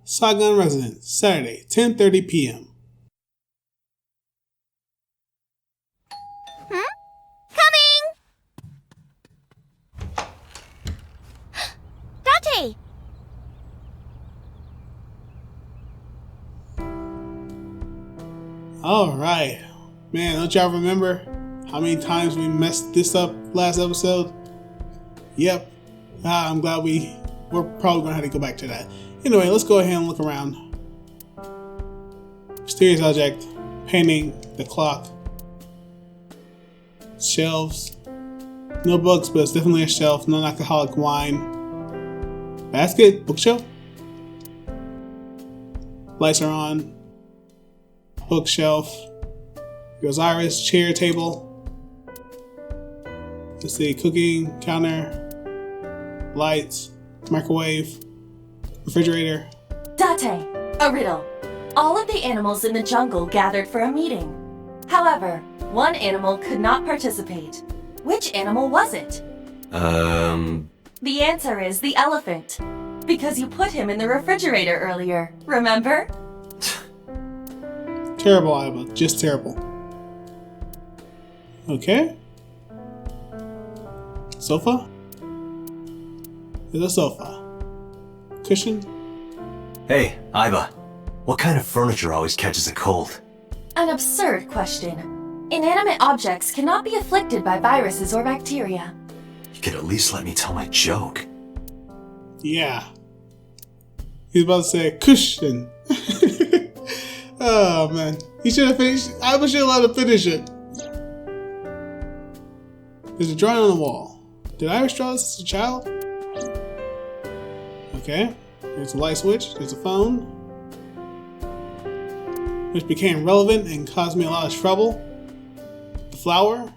[SPEAKER 1] Saigon Residence, Saturday, 10:30 p.m.
[SPEAKER 9] Date!
[SPEAKER 1] Alright. Man, don't y'all remember how many times we messed this up last episode? Yep. I'm glad we're probably gonna have to go back to that. Anyway, let's go ahead and look around. Mysterious object, painting, the clock, shelves, no books, but it's definitely a shelf, non-alcoholic wine, basket, bookshelf, lights are on, bookshelf, goes Iris, chair, table, Let's see, cooking, counter, lights, microwave, refrigerator.
[SPEAKER 2] Date, a riddle. All of the animals in the jungle gathered for a meeting. However, one animal could not participate. Which animal was it? The answer is the elephant. Because you put him in the refrigerator earlier, remember?
[SPEAKER 1] Terrible, Iva. Just terrible. Okay. Sofa? There's a sofa. Cushion?
[SPEAKER 3] Hey, Iva. What kind of furniture always catches a cold?
[SPEAKER 2] An absurd question. Inanimate objects cannot be afflicted by viruses or bacteria.
[SPEAKER 3] You could at least let me tell my joke.
[SPEAKER 1] Yeah. He's about to say cushion. Oh man. He should have finished. I should have let him finish it. There's a drawing on the wall. Did Iris draw this as a child? Okay. There's a light switch. There's a phone. Which became relevant and caused me a lot of trouble. The flower.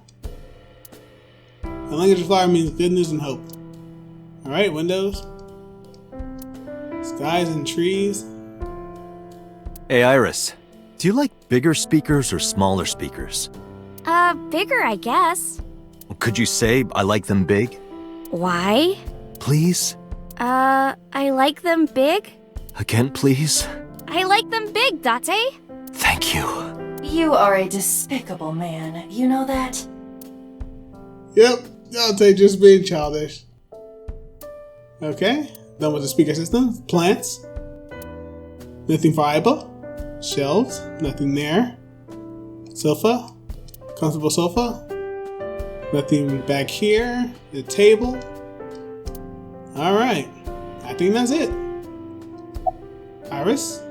[SPEAKER 1] The language of flower means good news and hope. Alright, windows. Skies and trees.
[SPEAKER 3] Hey, Iris. Do you like bigger speakers or smaller speakers?
[SPEAKER 10] Bigger, I guess.
[SPEAKER 3] Could you say I like them big?
[SPEAKER 10] Why?
[SPEAKER 3] Please?
[SPEAKER 10] I like them big?
[SPEAKER 3] Again, please?
[SPEAKER 10] I like them big, Date.
[SPEAKER 3] Thank you.
[SPEAKER 2] You are a despicable man, you know that?
[SPEAKER 1] Yep, I'll take just being childish. Okay, done with the speaker system. Plants. Nothing for Iba. Shelves. Nothing there. Sofa. Comfortable sofa. Nothing back here. The table. Alright, I think that's it. Iris?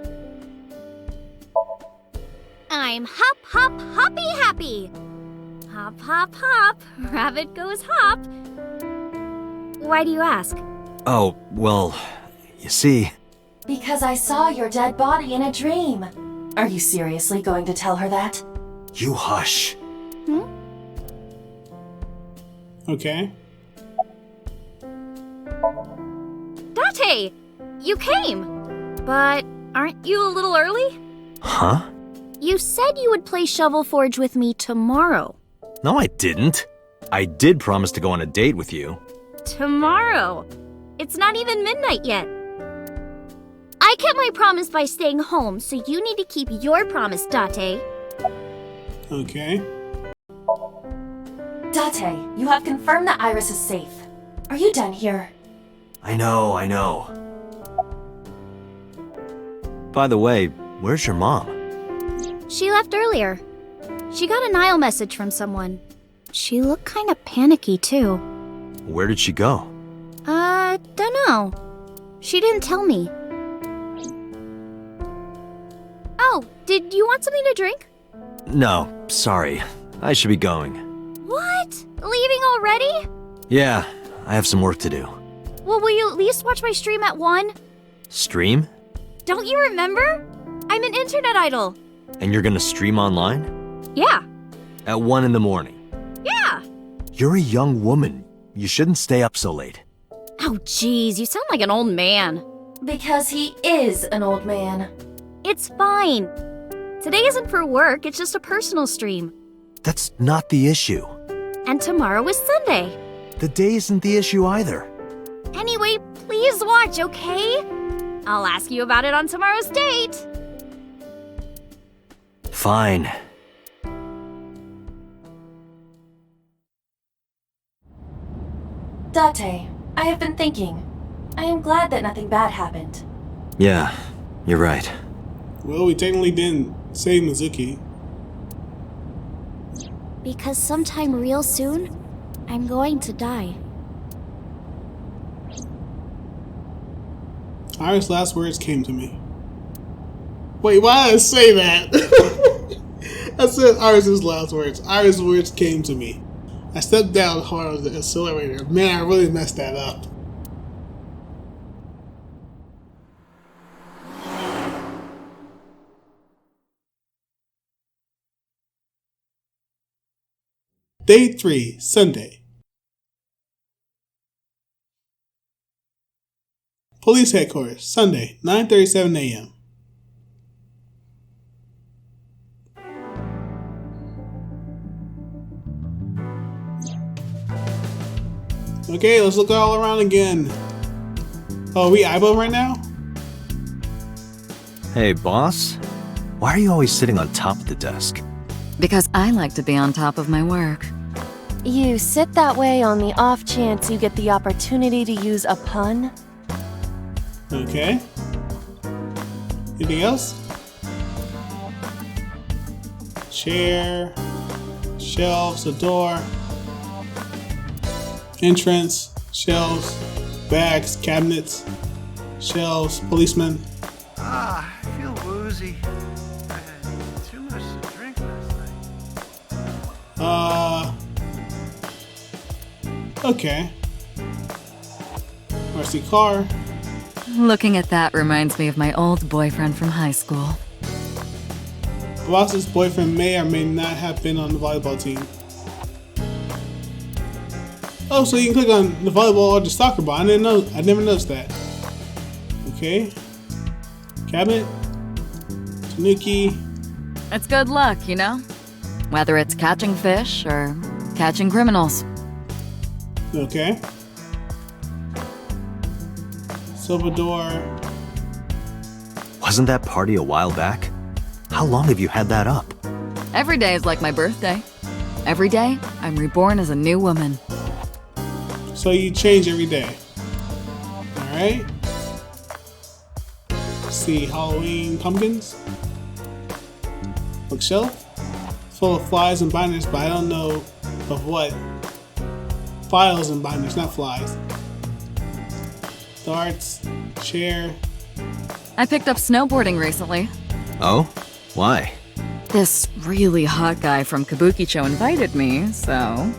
[SPEAKER 10] I'm hop, hop, hoppy happy. Hop, hop, hop. Rabbit goes hop. Why do you ask?
[SPEAKER 3] Oh, well, you see...
[SPEAKER 2] Because I saw your dead body in a dream. Are you seriously going to tell her that?
[SPEAKER 3] You hush.
[SPEAKER 1] Okay.
[SPEAKER 10] Date, you came. But aren't you a little early?
[SPEAKER 3] Huh?
[SPEAKER 10] You said you would play Shovel Forge with me tomorrow.
[SPEAKER 3] No, I didn't. I did promise to go on a date with you.
[SPEAKER 10] Tomorrow? It's not even midnight yet. I kept my promise by staying home, so you need to keep your promise, Date.
[SPEAKER 1] Okay.
[SPEAKER 2] Date, you have confirmed that Iris is safe. Are you done here?
[SPEAKER 3] I know. By the way, where's your mom?
[SPEAKER 10] She left earlier. She got a Nile message from someone. She looked kinda panicky, too.
[SPEAKER 3] Where did she go?
[SPEAKER 10] Dunno. She didn't tell me. Oh, did you want something to drink?
[SPEAKER 3] No, sorry. I should be going.
[SPEAKER 10] What? Leaving already?
[SPEAKER 3] Yeah, I have some work to do.
[SPEAKER 10] Well, will you at least watch my stream at 1?
[SPEAKER 3] Stream?
[SPEAKER 10] Don't you remember? I'm an internet idol.
[SPEAKER 3] And you're gonna stream online?
[SPEAKER 10] Yeah.
[SPEAKER 3] At 1 in the morning?
[SPEAKER 10] Yeah.
[SPEAKER 3] You're a young woman. You shouldn't stay up so late.
[SPEAKER 10] Oh, jeez, you sound like an old man.
[SPEAKER 2] Because he is an old man.
[SPEAKER 10] It's fine. Today isn't for work, it's just a personal stream.
[SPEAKER 3] That's not the issue.
[SPEAKER 10] And tomorrow is Sunday.
[SPEAKER 3] The day isn't the issue either.
[SPEAKER 10] Anyway, please watch, okay? I'll ask you about it on tomorrow's date.
[SPEAKER 3] Fine.
[SPEAKER 2] Date, I have been thinking. I am glad that nothing bad happened.
[SPEAKER 3] Yeah, you're right.
[SPEAKER 1] Well, we technically didn't save Mizuki.
[SPEAKER 10] Because sometime real soon, I'm going to die.
[SPEAKER 1] Iris' last words came to me. Wait, why did I say that? I said Iris' last words. Iris' words came to me. I stepped down hard on the accelerator. Man, I really messed that up. Day 3, Sunday. Police Headquarters, Sunday, 9:37 a.m. Okay, let's look all around again. Oh, are we eyeballing right now?
[SPEAKER 3] Hey, boss. Why are you always sitting on top of the desk?
[SPEAKER 5] Because I like to be on top of my work.
[SPEAKER 8] You sit that way on the off chance you get the opportunity to use a pun?
[SPEAKER 1] Okay. Anything else? Chair, shelves, a door, entrance, shelves, bags, cabinets, shelves, policemen.
[SPEAKER 11] I feel woozy. I had too much to drink last night.
[SPEAKER 1] Okay. RC car.
[SPEAKER 5] Looking at that reminds me of my old boyfriend from high school.
[SPEAKER 1] Boss's boyfriend may or may not have been on the volleyball team. Oh, so you can click on the volleyball or the soccer ball. I never noticed that. Okay. Cabinet. Tanuki.
[SPEAKER 5] It's good luck, you know? Whether it's catching fish or catching criminals.
[SPEAKER 1] Okay. Silver door.
[SPEAKER 3] Wasn't that party a while back? How long have you had that up?
[SPEAKER 5] Every day is like my birthday. Every day, I'm reborn as a new woman.
[SPEAKER 1] So you change every day. Alright. See, Halloween pumpkins. Bookshelf. Full of flies and binders, but I don't know of what. Files and binders, not flies. Darts. Chair.
[SPEAKER 5] I picked up snowboarding recently.
[SPEAKER 3] Oh? Why?
[SPEAKER 5] This really hot guy from Kabukicho invited me, so...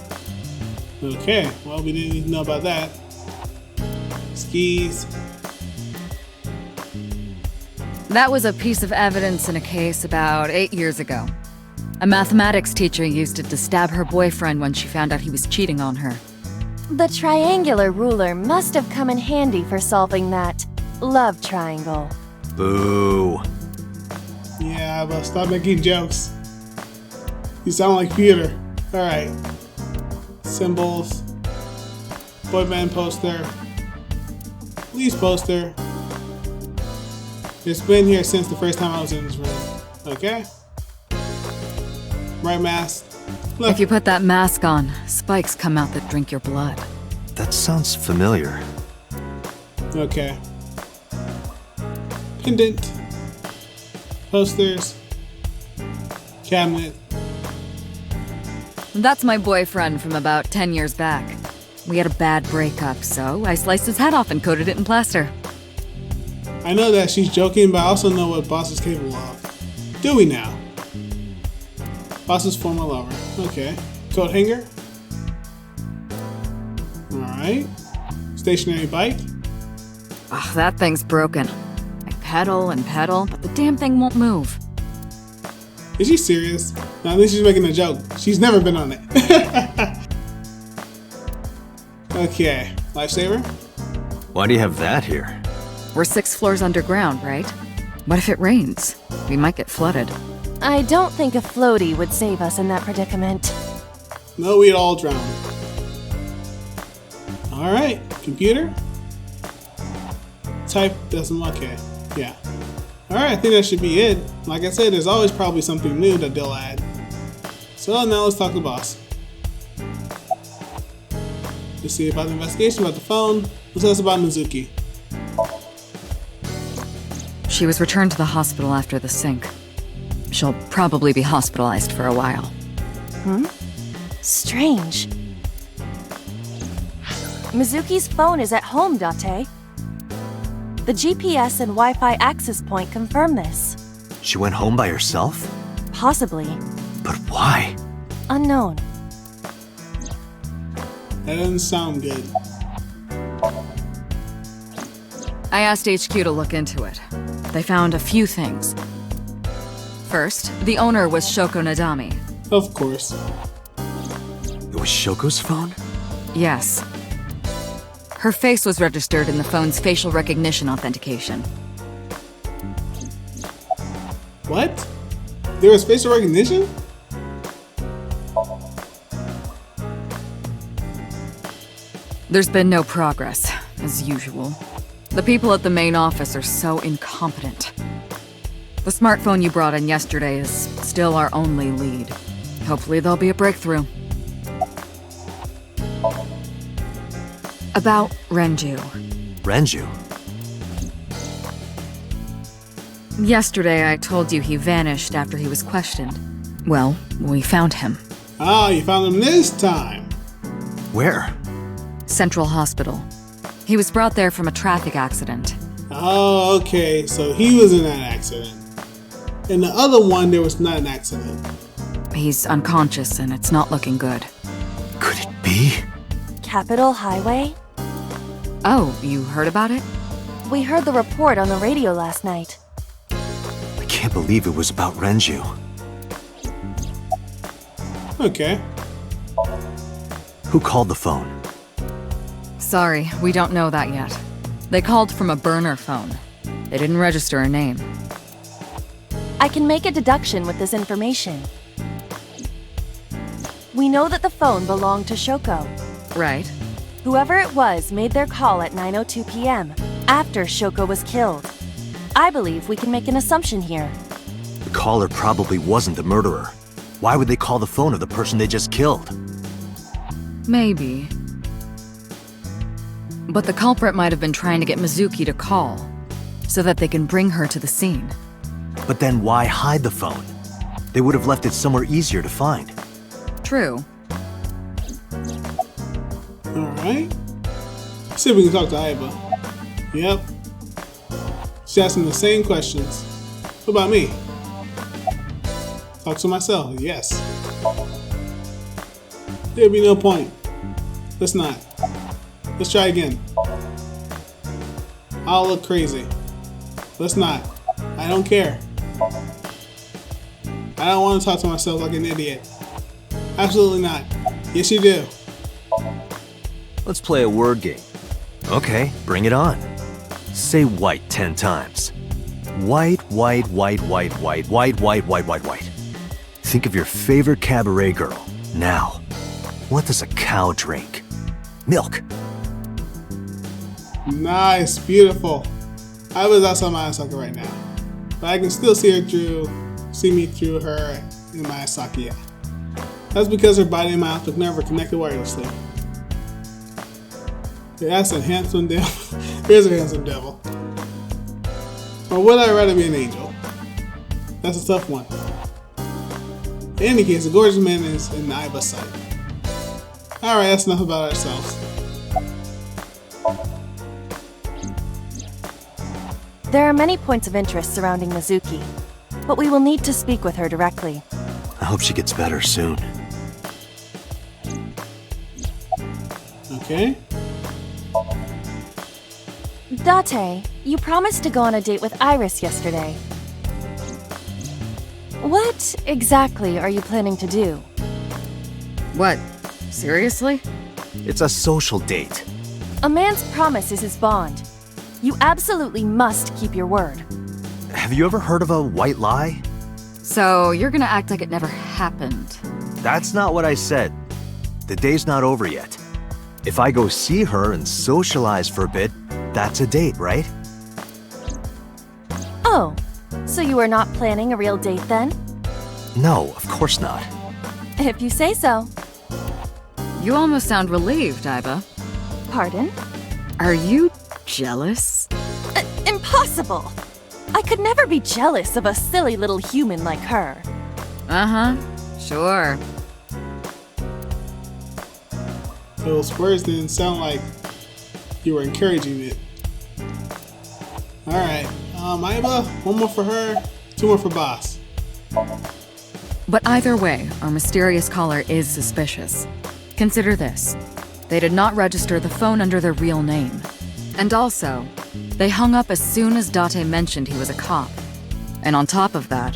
[SPEAKER 1] Okay, well, we didn't even know about that. Skis.
[SPEAKER 5] That was a piece of evidence in a case about 8 years ago. A mathematics teacher used it to stab her boyfriend when she found out he was cheating on her.
[SPEAKER 8] The triangular ruler must have come in handy for solving that love triangle.
[SPEAKER 3] Boo.
[SPEAKER 1] Yeah, but stop making jokes. You sound like Peter. Alright. Symbols. Boy band poster. Police poster. It's been here since the first time I was in this room. Okay? Right mask. Look.
[SPEAKER 5] If you put that mask on, spikes come out that drink your blood.
[SPEAKER 3] That sounds familiar.
[SPEAKER 1] Okay. Pendant. Posters. Cabinet.
[SPEAKER 5] That's my boyfriend from about 10 years back. We had a bad breakup, so I sliced his head off and coated it in plaster.
[SPEAKER 1] I know that she's joking, but I also know what Boss is capable of. Do we now? Boss's former lover. Okay. Coat hanger. Alright. Stationary bike.
[SPEAKER 5] Ugh, that thing's broken. I pedal and pedal, but the damn thing won't move.
[SPEAKER 1] Is she serious? No, I think she's making a joke. She's never been on it. Okay. Lifesaver.
[SPEAKER 3] Why do you have that here?
[SPEAKER 5] We're 6 floors underground, right? What if it rains? We might get flooded.
[SPEAKER 8] I don't think a floaty would save us in that predicament.
[SPEAKER 1] No, we'd all drown. Alright. Computer. Type doesn't. Okay. Yeah. Alright, I think that should be it. Like I said, there's always probably something new that they'll add. So now let's talk to Boss. Let's see about the investigation, about the phone. Let's ask about Mizuki.
[SPEAKER 5] She was returned to the hospital after the sync. She'll probably be hospitalized for a while.
[SPEAKER 8] Strange. Mizuki's phone is at home, Date. The GPS and Wi-Fi access point confirm this.
[SPEAKER 3] She went home by herself?
[SPEAKER 8] Possibly.
[SPEAKER 3] But why?
[SPEAKER 8] Unknown.
[SPEAKER 1] That doesn't sound good.
[SPEAKER 5] I asked HQ to look into it. They found a few things. First, the owner was Shoko Nadami.
[SPEAKER 1] Of course.
[SPEAKER 3] It was Shoko's phone?
[SPEAKER 5] Yes. Her face was registered in the phone's facial recognition authentication.
[SPEAKER 1] What? There was facial recognition?
[SPEAKER 5] There's been no progress, as usual. The people at the main office are so incompetent. The smartphone you brought in yesterday is still our only lead. Hopefully there'll be a breakthrough. About Renju.
[SPEAKER 3] Renju?
[SPEAKER 5] Yesterday I told you he vanished after he was questioned. Well, we found him.
[SPEAKER 1] Ah, you found him this time.
[SPEAKER 3] Where?
[SPEAKER 5] Central Hospital. He was brought there from a traffic accident.
[SPEAKER 1] Oh, okay, so he was in that accident. And the other one, there was not an accident.
[SPEAKER 5] He's unconscious and it's not looking good.
[SPEAKER 3] Could it be?
[SPEAKER 8] Capitol Highway?
[SPEAKER 5] Oh, you heard about it?
[SPEAKER 8] We heard the report on the radio last night.
[SPEAKER 3] I can't believe it was about Renju.
[SPEAKER 1] Okay.
[SPEAKER 3] Who called the phone?
[SPEAKER 5] Sorry, we don't know that yet. They called from a burner phone. They didn't register a name.
[SPEAKER 8] I can make a deduction with this information. We know that the phone belonged to Shoko.
[SPEAKER 5] Right.
[SPEAKER 8] Whoever it was made their call at 9:02 p.m. after Shoko was killed. I believe we can make an assumption here.
[SPEAKER 3] The caller probably wasn't the murderer. Why would they call the phone of the person they just killed?
[SPEAKER 5] Maybe. But the culprit might have been trying to get Mizuki to call, so that they can bring her to the scene.
[SPEAKER 3] But then why hide the phone? They would have left it somewhere easier to find.
[SPEAKER 5] True.
[SPEAKER 1] Alright. See if we can talk to Aiba. Yep. She's asking the same questions. What about me? Talk to myself, yes. There'd be no point. Let's not. Let's try again. I'll look crazy. Let's not. I don't care. I don't want to talk to myself like an idiot. Absolutely not. Yes, you do.
[SPEAKER 3] Let's play a word game. Okay, bring it on. Say white 10 times. White, white, white, white, white, white, white, white, white, white. Think of your favorite cabaret girl. Now, what does a cow drink? Milk.
[SPEAKER 1] Nice, beautiful. I was outside my Asaka right now, but I can still see me through her in my Asakiya. That's because her body and my mouth never connected wirelessly. Yeah, that's a handsome devil. Here's a handsome devil. Or would I rather be an angel? That's a tough one. In any case, a gorgeous man is in Aiba's sight. Alright, that's enough about ourselves.
[SPEAKER 8] There are many points of interest surrounding Mizuki, but we will need to speak with her directly.
[SPEAKER 3] I hope she gets better soon.
[SPEAKER 1] Okay.
[SPEAKER 8] Date, you promised to go on a date with Iris yesterday. What exactly are you planning to do?
[SPEAKER 5] What? Seriously?
[SPEAKER 3] It's a social date.
[SPEAKER 8] A man's promise is his bond. You absolutely must keep your word.
[SPEAKER 3] Have you ever heard of a white lie?
[SPEAKER 5] So you're gonna act like it never happened.
[SPEAKER 3] That's not what I said. The day's not over yet. If I go see her and socialize for a bit, that's a date, right?
[SPEAKER 8] Oh, so you are not planning a real date then?
[SPEAKER 3] No, of course not.
[SPEAKER 8] If you say so.
[SPEAKER 5] You almost sound relieved, Aiba.
[SPEAKER 8] Pardon?
[SPEAKER 5] Are you jealous?
[SPEAKER 8] Impossible! I could never be jealous of a silly little human like her.
[SPEAKER 5] Uh-huh, sure.
[SPEAKER 1] Those words didn't sound like you were encouraging it. Alright, Aiba, one more for her, two more for Boss.
[SPEAKER 5] But either way, our mysterious caller is suspicious. Consider this. They did not register the phone under their real name. And also, they hung up as soon as Date mentioned he was a cop. And on top of that,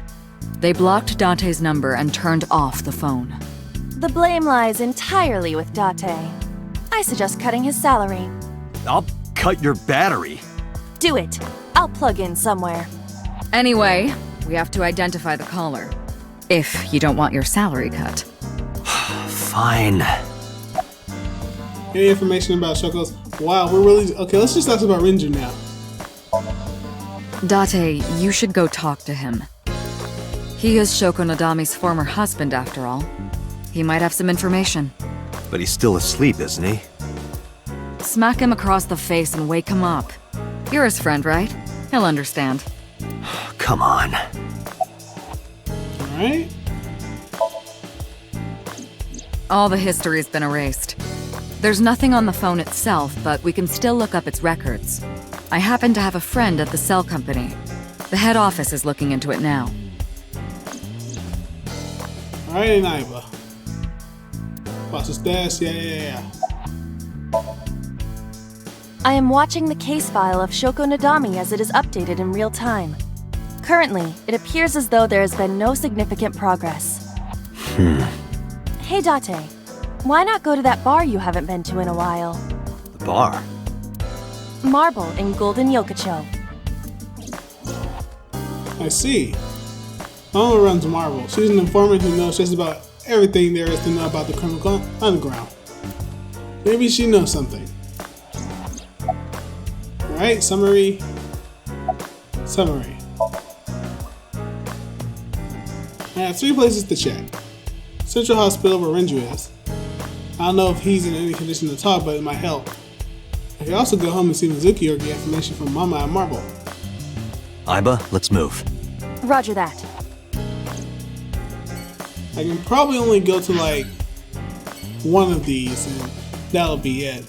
[SPEAKER 5] they blocked Date's number and turned off the phone.
[SPEAKER 8] The blame lies entirely with Date. I suggest cutting his salary.
[SPEAKER 3] I'll cut your battery.
[SPEAKER 8] Do it. I'll plug in somewhere.
[SPEAKER 5] Anyway, we have to identify the caller. If you don't want your salary cut.
[SPEAKER 3] Fine.
[SPEAKER 1] Any information about Shoko's? Wow, we're really... Okay, let's just talk about Renju now.
[SPEAKER 5] Date, you should go talk to him. He is Shoko Nadami's former husband, after all. He might have some information.
[SPEAKER 3] But he's still asleep, isn't he?
[SPEAKER 5] Smack him across the face and wake him up. You're his friend, right? He'll understand.
[SPEAKER 3] Come on.
[SPEAKER 1] Alright.
[SPEAKER 5] All the history's been erased. There's nothing on the phone itself, but we can still look up its records. I happen to have a friend at the cell company. The head office is looking into it now.
[SPEAKER 1] Alright, and Aiba. Boss's desk, yeah.
[SPEAKER 8] I am watching the case file of Shoko Nadami as it is updated in real time. Currently, it appears as though there has been no significant progress. Hey Date, why not go to that bar you haven't been to in a while?
[SPEAKER 3] The bar?
[SPEAKER 8] Marble in Golden Yokocho.
[SPEAKER 1] I see. Mama runs Marble. She's an informant who knows just about everything there is to know about the criminal underground. Maybe she knows something. Alright, summary. I have 3 places to check. Central Hospital where Renju is. I don't know if he's in any condition to talk, but it might help. I can also go home and see Mizuki or get information from Mama at Marble.
[SPEAKER 3] Aiba, let's move.
[SPEAKER 8] Roger that.
[SPEAKER 1] I can probably only go to like one of these and that'll be it.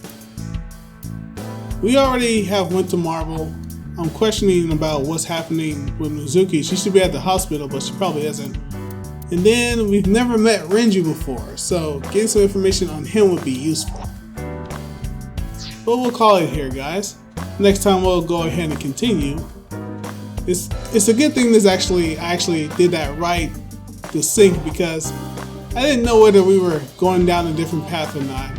[SPEAKER 1] We already have went to Marble. I'm questioning about what's happening with Mizuki. She should be at the hospital, but she probably isn't. And then we've never met Renju before, so getting some information on him would be useful. But we'll call it here, guys. Next time we'll go ahead and continue. It's a good thing I actually did that right, the sync, because I didn't know whether we were going down a different path or not.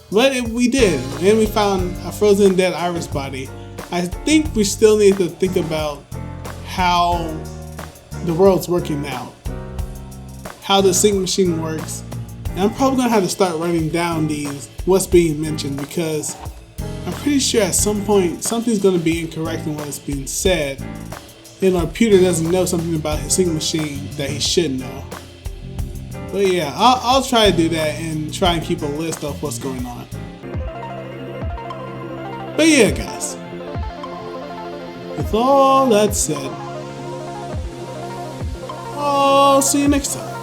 [SPEAKER 1] But we did, and we found a frozen dead iris body. I think we still need to think about how the world's working now, how the sync machine works, and I'm probably gonna have to start writing down what's being mentioned, because I'm pretty sure at some point something's gonna be incorrect in what is being said, and our Peter doesn't know something about his sync machine that he should know. But yeah, I'll try to do that and try and keep a list of what's going on. But yeah, guys, with all that said, I'll see you next time.